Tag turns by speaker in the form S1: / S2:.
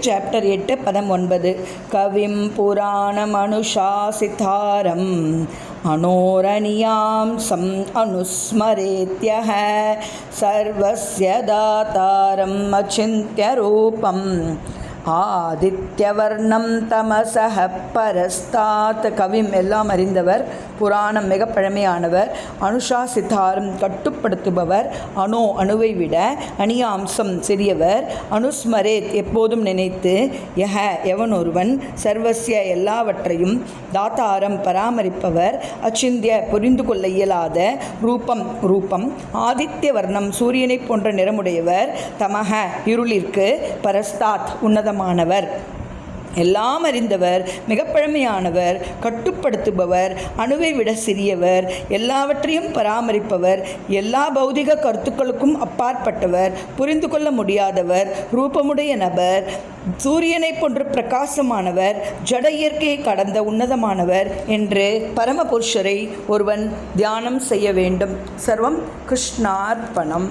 S1: Chapter 8 பதம் 9. கவிம் புராணமனுஷாசிதாரம் அனோரணியாம்சம் அனுஸ்மரேத்யஹ சர்வஸ்ய தாதாரம் அச்சிந்த்ய ரூபம் ஆதித்யவர்ணம் தமசஹ பரஸ்தாத். கவிம் எல்லாம் அறிந்தவர், புராணம் மிக பழமையானவர், அனுஷாசிதாரம் கட்டுப்படுத்துபவர், அணுவை விட அணியாம்சம் சிறியவர், அனுஸ்மரேத் எப்போதும் நினைத்து, யஹ எவன் ஒருவன், சர்வஸ்ய எல்லாவற்றையும், தாத்தாரம் பராமரிப்பவர், அச்சிந்திய புரிந்து கொள்ள இயலாத, ரூபம் ஆதித்ய வர்ணம் சூரியனை போன்ற நிறமுடையவர், தமஹ இருளிற்கு, பரஸ்தாத் உன்னதமானவர், எல்லாம் அறிந்தவர், மிக பழமையானவர், கட்டுப்படுத்துபவர், அணுவை விட சிறியவர், எல்லாவற்றையும் பராமரிப்பவர், எல்லா பௌதிக கருத்துக்களுக்கும் அப்பாற்பட்டவர், புரிந்து கொள்ள முடியாதவர், ரூபமுடைய நபர், சூரியனை போன்று பிரகாசமானவர், ஜட இயற்கையை கடந்த உன்னதமானவர் என்று பரமபுருஷரை ஒருவன் தியானம் செய்ய வேண்டும். சர்வம் கிருஷ்ணார்ப்பணம்.